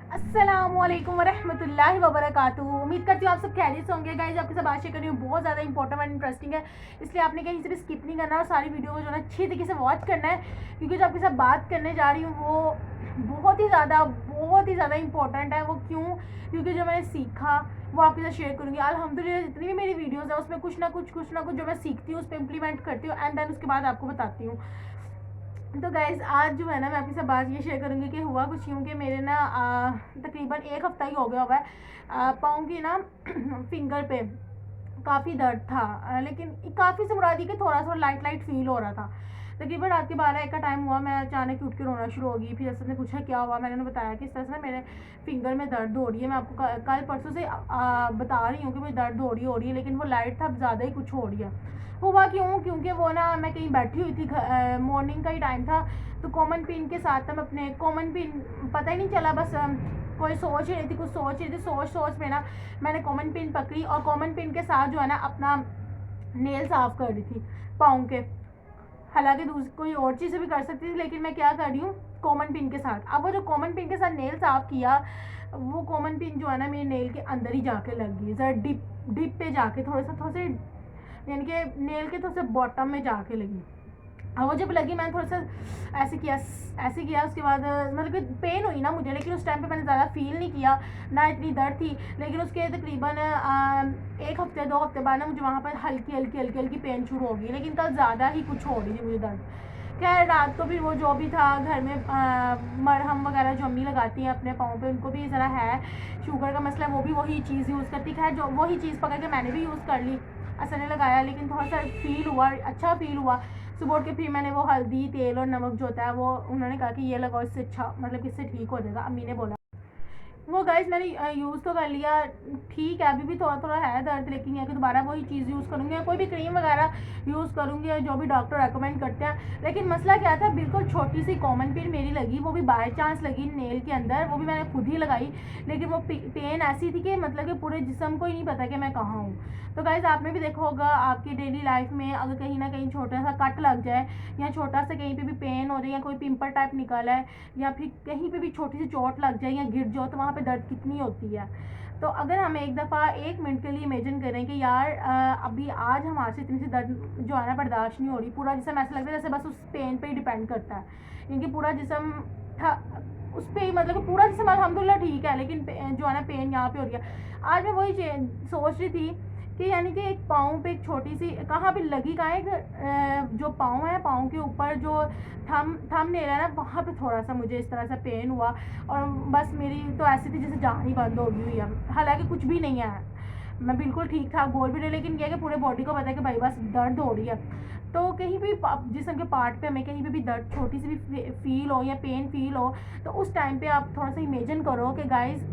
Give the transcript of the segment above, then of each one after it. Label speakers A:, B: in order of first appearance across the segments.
A: अस्सलामुअलैकुम वरहमतुल्लाहि वबरकातुहू। उम्मीद करती हूँ आप सब खैरियत से होंगे। गाइस आपके साथ बात शेयर कर रही हूँ, बहुत ज़्यादा इंपॉर्टेंट और इंटरेस्टिंग है, इसलिए आपने कहीं से भी स्किप नहीं करना और सारी वीडियो को जो है अच्छी तरीके से वॉच करना है, क्योंकि जो आपके साथ बात करने जा रही हूँ वो बहुत ही ज़्यादा इंपॉर्टेंट है। वो क्यों? क्योंकि जो मैंने सीखा वो आपके साथ शेयर करूँगी। अल्हम्दुलिल्लाह जितनी भी मेरी वीडियोज़ है उसमें कुछ ना कुछ जो मैं सीखती हूँ उस पर इम्प्लीमेंट करती हूँ एंड देन उसके बाद आपको बताती हूँ। तो गाइज़ आज जो है ना मैं आपके साथ बात ये शेयर करूँगी कि हुआ कुछ यूँ कि मेरे ना तकरीबन एक हफ़्ता ही हो गया हुआ है, पाँव की ना फिंगर पे काफ़ी दर्द था, लेकिन काफ़ी से मुरादी कि थोड़ा थोड़ा लाइट लाइट फील हो रहा था। तकरीबन रात के 12-1 का टाइम हुआ, मैं अचानक उठ के रोना शुरू हो गई। फिर असद ने पूछा क्या हुआ, मैंने उन्हें बताया कि इस तरह से ना मेरे फिंगर में दर्द हो रही है। मैं आपको कल परसों से बता रही हूँ कि मुझे दर्द हो रही है, लेकिन वो लाइट था, ज़्यादा ही कुछ हो रही है। हुआ क्यों? क्योंकि वो ना मैं कहीं बैठी हुई थी, मॉर्निंग का ही टाइम था, तो कॉमन पिन के साथ हम अपने कॉमन पिन पता ही नहीं चला, बस कोई सोच ही रही थी, कुछ सोच रही थी, सोच में ना मैंने कॉमन पिन पकड़ी और कॉमन पिन के साथ जो है ना अपना नेल साफ़ कर रही थी पाँव के। हालांकि दूसरी कोई और चीज़ भी कर सकती थी, लेकिन मैं क्या कर रही हूँ, कॉमन पिन के साथ। अब वो जो कॉमन पिन के साथ नेल साफ़ किया, वो कॉमन पिन जो है ना मेरे नेल के अंदर ही जाके लग गई, ज़रा डिप डिप पे जाके थोड़ा सा यानी कि नेल के थोड़ा सा बॉटम में जाके लगी। और वो जब लगी मैंने थोड़ा सा ऐसे किया, उसके बाद मतलब कि पेन हुई ना मुझे, लेकिन उस टाइम पे मैंने ज़्यादा फील नहीं किया, ना इतनी दर्द थी। लेकिन उसके तकरीबन 1 हफ्ते 2 हफ्ते बाद ना मुझे वहाँ पर हल्की पेन शुरू हो गई, लेकिन कल ज़्यादा ही कुछ हो रही थी मुझे दर्द। खैर रात को फिर वो जो भी था घर में मरहम वगैरह जो अम्मी लगाती हैं अपने पाँव पे, उनको भी ज़रा है शुगर का मसला, वो भी वही चीज़ यूज़ करती। खैर जो वही चीज़ पकड़ के मैंने भी यूज़ कर ली, असर ने लगाया, लेकिन थोड़ा सा फील हुआ, अच्छा फील हुआ। सुबह उठ के फिर मैंने वो हल्दी तेल और नमक जो होता है वो उन्होंने कहा कि ये लगाओ, इससे अच्छा मतलब इससे ठीक हो जाएगा, अम्मी ने बोला। वो गाइस मैंने यूज़ तो कर लिया, ठीक है, अभी भी थोड़ा थोड़ा है दर्द, लेकिन ये कि दोबारा वही चीज़ यूज़ करूँगी या कोई भी क्रीम वगैरह यूज़ करूँगी या जो भी डॉक्टर रेकमेंड करते हैं। लेकिन मसला क्या था, बिल्कुल छोटी सी कॉमन पिन मेरी लगी, वो भी बाय चांस लगी नेल के अंदर, वो भी मैंने खुद ही लगाई, लेकिन वो पेन ऐसी थी कि मतलब कि पूरे जिस्म को ही नहीं पता कि मैं कहाँ हूँ। तो गाइस आपने भी देखा होगा आपकी डेली लाइफ में अगर कहीं ना कहीं छोटा सा कट लग जाए या छोटा सा कहीं पे भी पेन हो जाए या कोई पिंपल टाइप निकला है या फिर कहीं पे भी छोटी सी चोट लग जाए या गिर जाओ, तो वहाँ पे दर्द कितनी होती है। तो अगर हम एक दफ़ा 1 मिनट के लिए इमेजिन करें कि यार अभी आज हमारे से इतनी सी दर्द जो है ना बर्दाश्त नहीं हो रही, पूरा जिसम ऐसा लगता है जैसे बस उस पेन पे ही डिपेंड करता है, क्योंकि पूरा जिसम उस पर मतलब पूरा जिसम अल्हम्दुलिल्लाह ठीक है, लेकिन जो है ना पेन यहाँ पे हो रही है। आज मैं वही सोच रही थी कि यानी कि एक पाँव पे एक छोटी सी कहाँ पे लगी, कहाँ एक जो पाँव है, पाँव के ऊपर जो थम नेल है ना, वहाँ पे थोड़ा सा मुझे इस तरह से पेन हुआ और बस मेरी तो ऐसी थी जैसे जान ही बंद हो गई हुई है। हालांकि कुछ भी नहीं है, मैं बिल्कुल ठीक ठाक बोल भी रही, लेकिन क्या है कि पूरे बॉडी को पता है कि भाई बस दर्द हो रही है। तो कहीं भी जिसम के पार्ट पे हमें कहीं पे भी दर्द छोटी सी भी फील हो या पेन फील हो, तो उस टाइम पे आप थोड़ा सा इमेजिन करो कि गाइज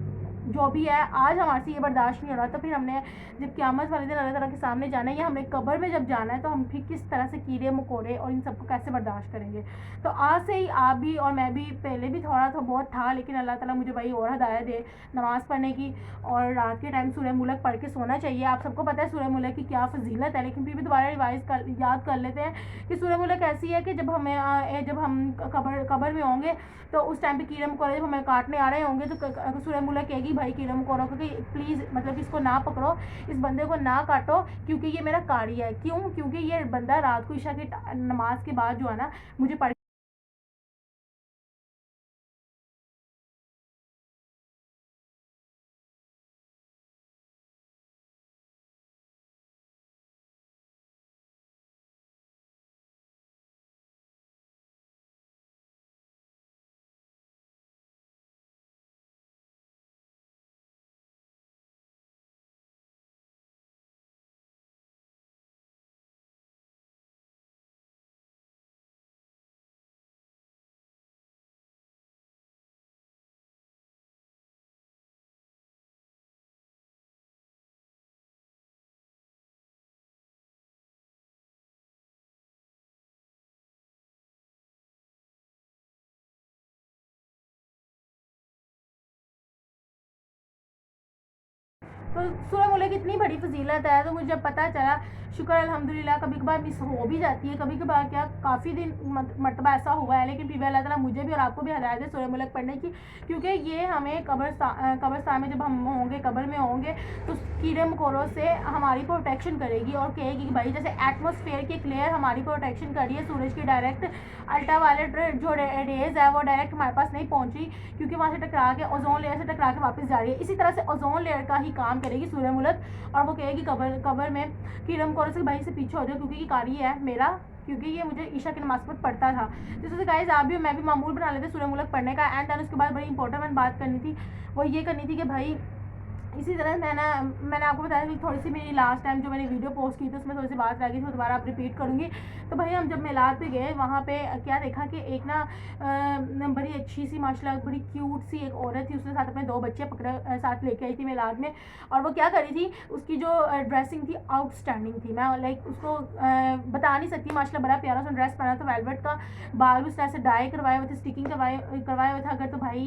A: जो भी है आज हमारे से ये बर्दाश्त नहीं हो रहा, तो फिर हमने जब क़यामत वाले दिन अल्लाह ताला के सामने जाना है या हमने कब्र में जब जाना है, तो हम फिर किस तरह से कीड़े मकोड़े और इन सबको कैसे बर्दाश्त करेंगे। तो आज से ही आप भी और मैं भी, पहले भी थोड़ा था बहुत था, लेकिन अल्लाह ताला मुझे भाई और हदायत दे नमाज़ पढ़ने की, और रात के टाइम सूरह मुल्क पढ़ के सोना चाहिए। आप सबको पता है सूरह मुल्क की क्या फजीलत है, लेकिन फिर भी दोबारा याद कर लेते हैं कि सूरह मुल्क ऐसी है कि जब हम कब्र में होंगे, तो उस टाइम पे कीड़े मकोड़े जब हमें काटने आ रहे होंगे, तो सूरह मुल्क कहेगी भाई कीड़े मकोड़ों को कि प्लीज़ मतलब इसको ना पकड़ो, इस बंदे को ना काटो, क्योंकि ये मेरा कारी है। क्यों? क्योंकि ये बंदा रात को ईशा की नमाज के बाद जो है ना मुझे पढ़ तो सूरह मुल्क इतनी बड़ी फजीलत है, तो मुझे जब पता चला, शुक्र अल्हम्दुलिल्लाह। कभी कभार मिस हो भी जाती है, कभी कभार क्या काफ़ी दिन मरतबा ऐसा हुआ है, लेकिन फिर भी अल्लाह ताला मुझे भी और आपको भी हिदायत है सूरह मुल्क पढ़ने की, क्योंकि ये हमें कब्रस्तान में जब हम होंगे, कब्र में होंगे, तो कीड़े मकोड़ों से हमारी प्रोटेक्शन करेगी और कहेगी कि भाई जैसे एटमॉस्फेयर की एक लेयर हमारी प्रोटेक्शन कर रही है सूरज की डायरेक्ट अल्ट्रावायलेट जो रेज है वो डायरेक्ट हमारे पास नहीं पहुंच रही, क्योंकि वहाँ से टकरा के ओजोन लेयर से टकरा के वापस जा रही है। इसी तरह से ओजोन लेयर का ही काम करेगी सूरह मुल्क, और वो कहेगी कब्र में कीड़े मकोड़ों से भाई से पीछे हो जाओ, क्योंकि ये कारी है मेरा, क्योंकि ये मुझे ईशा की नमाज पर पढ़ता था। जैसे गाइस आप भी मैं भी मामूल बना लेते सूरह मुल्क पढ़ने का। एंड देन उसके बाद बड़ी इंपॉर्टेंट मैंने बात करनी थी, वो ये करनी थी कि भाई इसी तरह मैंने आपको बताया कि थोड़ी सी मेरी लास्ट टाइम जो मैंने वीडियो पोस्ट की थी उसमें थोड़ी सी बात रह गई थी, वो दोबारा आप रिपीट करूँगी। तो भाई हम जब मेलाद पे गए, वहाँ पे क्या देखा कि एक ना बड़ी अच्छी सी माशाल्लाह बड़ी क्यूट सी एक औरत थी, उसने साथ अपने 2 बच्चे पकड़े साथ लेके आई थी मेलाद में। और वो क्या करी थी, उसकी जो ड्रेसिंग थी आउटस्टैंडिंग थी। मैं लाइक उसको बता नहीं सकती, माशाल्लाह बड़ा प्यारा सा ड्रेस पहना था वेलवेट का, बाल भी उस तरह से डाई करवाए हुए थे, स्टिकिंग करवाए हुए थे। अगर तो भाई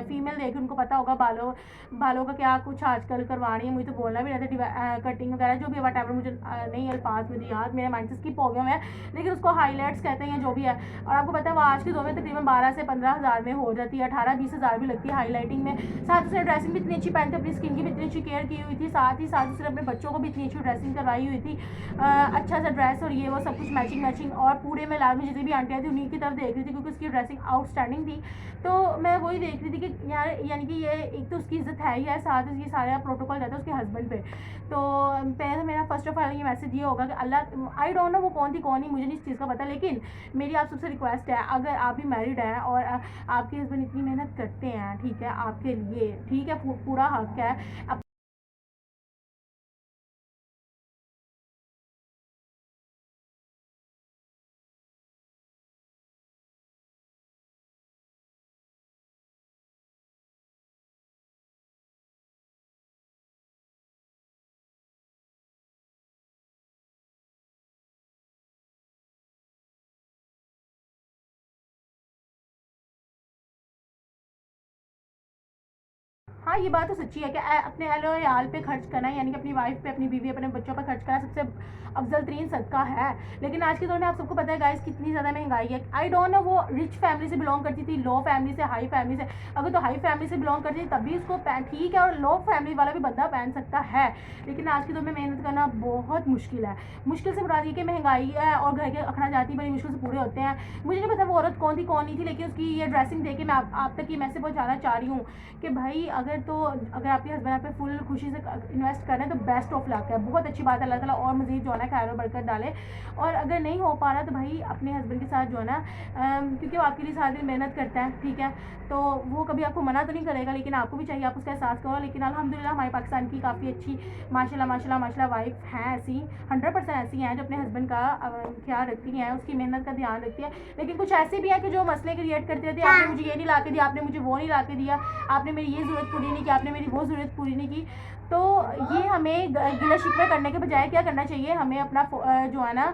A: फीमेल देखे उनको पता होगा बालों का क्या कुछ आजकल करवानी है, मुझे तो बोलना भी रहता है, कटिंग वगैरह जो भी वट एवर, मुझे नहीं अल्फाज मुझे याद, मेरे माइंड से स्किप हो गया है, लेकिन उसको हाईलाइट्स कहते हैं जो भी है। और आपको पता है वो आज के दौर में तकरीबन 12 से 15 हज़ार में हो जाती है, 18-20 हज़ार भी लगती है हाईलाइटिंग में। साथ उसने ड्रेसिंग भी इतनी अच्छी पहनी थी, अपनी स्किन की भी इतनी अच्छी केयर की हुई थी, साथ ही साथ उसने अपने बच्चों को भी इतनी अच्छी ड्रेसिंग करवाई हुई थी, अच्छा सा ड्रेस और ये वो सब कुछ मैचिंग। और पूरे मेलाद में जितनी भी आंटियाँ थी उन्हीं की तरफ देख रही थी, क्योंकि उसकी ड्रेसिंग आउटस्टैंडिंग थी। तो मैं वही देख रही थी कि यार यानी कि ये एक तो उसकी इज्जत है ही है, साथ उसकी सारा प्रोटोकॉल जाता है उसके हस्बैंड पे। तो पहले तो मेरा फर्स्ट ऑफ ऑल ये मैसेज ये होगा कि अल्लाह, आई डोंट नो वो कौन थी कौन नहीं, मुझे नहीं इस चीज़ का पता, लेकिन मेरी आप सबसे रिक्वेस्ट है, अगर आप भी मैरिड हैं और आपके हस्बैंड इतनी मेहनत करते हैं, ठीक है, आपके लिए, ठीक है, पूरा हक है। हाँ, ये बात तो सच्ची है कि अपने अहलो याल पे खर्च करना, यानी कि अपनी वाइफ पे, अपनी बीवी, अपने बच्चों पर खर्च करना सबसे अफजल तरीन सदका है। लेकिन आज के दौर में आप सबको पता है गाइस कितनी ज़्यादा महंगाई है। आई डोंट नो वो रिच फैमिली से बिलोंग करती थी, लो फैमिली से, हाई फैमिली से। अगर तो हाई फैमिली से बिलोंग करती थी तब भी उसको ठीक है, और लो फैमिली वाला भी बंदा पहन सकता है। लेकिन आज के दौर में मेहनत करना बहुत मुश्किल है। मुश्किल से मुराद ये कि महंगाई है और घर के अखराजाती बड़ी मुश्किल से पूरे होते हैं। मुझे नहीं पता वो औरत कौन थी कौन नहीं थी, लेकिन उसकी ये ड्रेसिंग देख के मैं आप तक ये मैसेज पहुँचाना चाह रही हूँ कि भाई अगर आपके हस्बैंड आप पे फुल खुशी से इन्वेस्ट कर रहे हैं तो बेस्ट ऑफ लक है, बहुत अच्छी बात है। अल्लाह ताला और मज़ीद जो है ना खैर और बरकत डाले। और अगर नहीं हो पा रहा तो भाई अपने हस्बैंड के साथ जो है ना, क्योंकि वो आपके लिए सारा दिन मेहनत करता है, ठीक है, तो वो कभी आपको मना तो नहीं करेगा, लेकिन आपको भी चाहिए आप उसका एहसास करो। लेकिन अल्हम्दुलिल्लाह हमारे पाकिस्तान की काफ़ी अच्छी माशाल्लाह वाइफ हैं ऐसी, 100% ऐसी हैं जो अपने हस्बैंड का ख्याल रखती हैं, उसकी मेहनत का ध्यान रखती है। लेकिन कुछ ऐसे भी हैं कि जो मसले क्रिएट करते रहते हैं, आपने मुझे ये नहीं ला के दिया, आपने मुझे वो नहीं ला के दिया, आपने मेरी ये ज़रूरत पूरी नहीं की, आपने मेरी वो ज़रूरत पूरी नहीं की। तो ये हमें गिला शिकवा करने के बजाय क्या करना चाहिए, हमें अपना जो है ना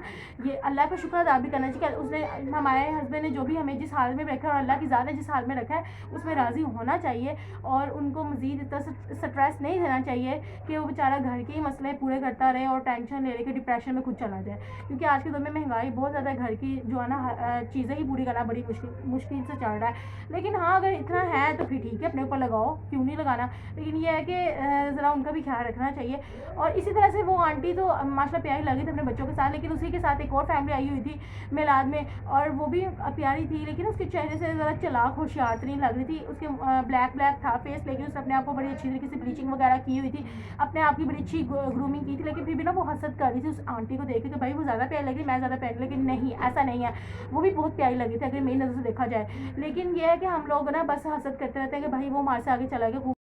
A: ये अल्लाह का शुक्र अदा भी करना चाहिए कि उसने हमारे हस्बैंड ने जो भी हमें जिस हाल में रखा है और अल्लाह की ज़ात ने जिस हाल में रखा है उसमें राज़ी होना चाहिए, और उनको मज़ीद इतना स्ट्रेस नहीं देना चाहिए कि वो बेचारा घर के ही मसले पूरे करता रहे और टेंशन ले लेकर डिप्रेशन में खुद चला जाए। क्योंकि आज के दौर में महंगाई बहुत ज़्यादा, घर की जो है ना चीज़ें ही पूरी करना बड़ी मुश्किल से चल रहा है। लेकिन हाँ, अगर इतना है तो फिर ठीक है, अपने ऊपर लगाओ, क्यों नहीं लगाना। लेकिन ये है कि ज़रा उनका भी ख्याल रखना चाहिए। और इसी तरह से वो आंटी तो माशाल्लाह प्यारी लगी थी अपने बच्चों के साथ, लेकिन उसी के साथ एक और फैमिली आई हुई थी मेलाद में, और वो भी प्यारी थी, लेकिन उसके चेहरे से ज़रा चालाक होशियार तरीन लग रही थी। उसके ब्लैक था फेस, लेकिन उसने अपने आप को बड़ी अच्छी तरीके से ब्लीचिंग वगैरह की हुई थी, अपने आप की बड़ी अच्छी ग्रूमिंग की थी, लेकिन फिर भी ना वो हसद कर रही थी उस आंटी को देख के कि भाई वो ज़्यादा प्यारी लग रही, मैं ज़्यादा प्यारी, लेकिन नहीं, ऐसा नहीं है, वो भी बहुत प्यारी लगी थी अगर मेरी नज़र से देखा जाए। लेकिन ये है कि हम लोग ना बस हसद करते रहते हैं कि भाई वो हमारे से आगे चला गया।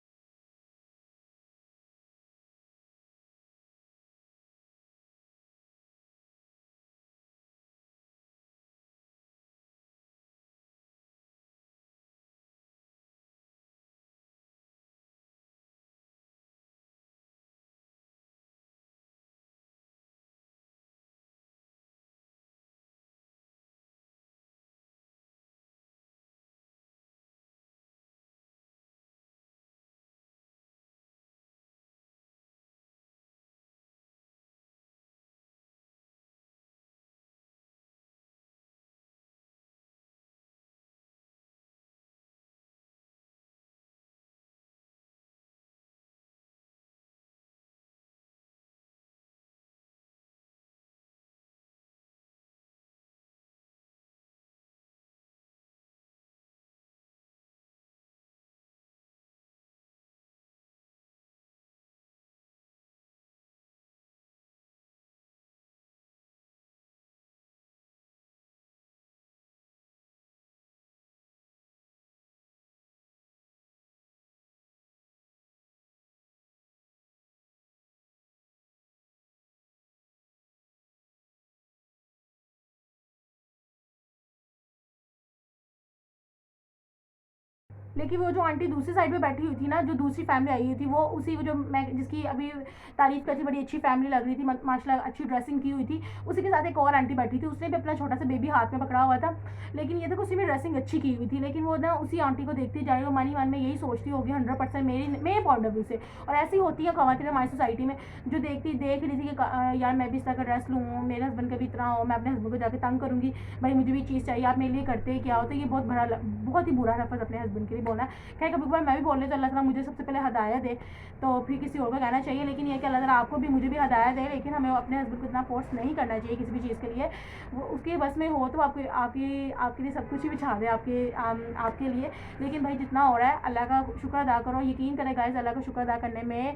A: लेकिन वो जो आंटी दूसरी साइड पे बैठी हुई थी ना, जो दूसरी फैमिली आई हुई थी, वो उसी वो जो मैं जिसकी अभी तारीफ़ कर थी, बड़ी अच्छी फैमिली लग रही थी, माशाल्लाह अच्छी ड्रेसिंग की हुई थी, उसी के साथ एक और आंटी बैठी थी, उसने भी अपना छोटा सा बेबी हाथ में पकड़ा हुआ था। लेकिन ये देखो, उसी में ड्रेसिंग अच्छी की हुई थी, लेकिन वो ना उसी आंटी को देखती जा रही है, मन ही मन में यही सोचती होगी 100% मेरे पॉइंट ऑफ व्यू से। और ऐसी होती है ख़वातीन हमारी सोसाइटी में, जो देख रही थी कि यार मैं भी इस तरह का ड्रेस लूँ, मेरे हस्बैंड का भी इतना हो, मैं अपने हस्बैंड को जाके तंग करूँगी, भाई मुझे भी चीज़ चाहिए, आप मेरे लिए करते क्या हो। तो ये बहुत ही बुरा लफ्ज़ अपने हस्बैंड के लिए बोलना है। खैर कभी कभार मैं भी बोल रही तो अल्लाह ताला मुझे सबसे पहले हदायत दे, तो फिर किसी और को कहना चाहिए। लेकिन ये कि अल्लाह ताला आपको भी मुझे भी हदायत दे, लेकिन हमें अपने हस्बैंड को इतना फोर्स नहीं करना चाहिए किसी भी चीज़ के लिए। वो उसके बस में हो तो आपके आपके लिए सब कुछ ही बिछा दे आपके लिए। लेकिन भाई जितना हो रहा है अल्लाह का शुक्र अदा करो। यकीन करें गाइस, अल्लाह का शुक्र अदा करने में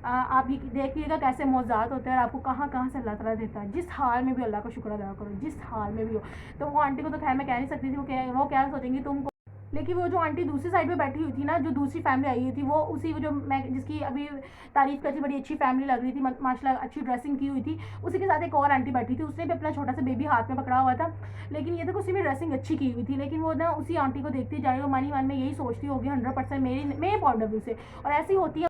A: आप ये देखिएगा कैसे मौज़ात होते हैं और आपको कहाँ कहाँ से अल्लाह ताला देता है। जिस हाल में भी अल्लाह का शुक्र अदा करो, जिस हाल में भी हो। तो वो आंटी को तो खैर मैं कह नहीं सकती थी, वो क्या सोचेंगी तुम। लेकिन वो जो आंटी दूसरी साइड पे बैठी हुई थी ना, जो दूसरी फैमिली आई हुई थी, वो उसी वो जो मैं जिसकी अभी तारीफ़ कर थी, बड़ी अच्छी फैमिली लग रही थी, माशाल्लाह अच्छी ड्रेसिंग की हुई थी, उसी के साथ एक और आंटी बैठी थी, उसने भी अपना छोटा सा बेबी हाथ में पकड़ा हुआ था। लेकिन ये देखो, उसी में ड्रेसिंग अच्छी की हुई थी, लेकिन वो ना उसी आंटी को देखती जा रही है, मन ही मन में यही सोचती होगी 100% मेरे पॉइंट ऑफ व्यू से। और ऐसी होती है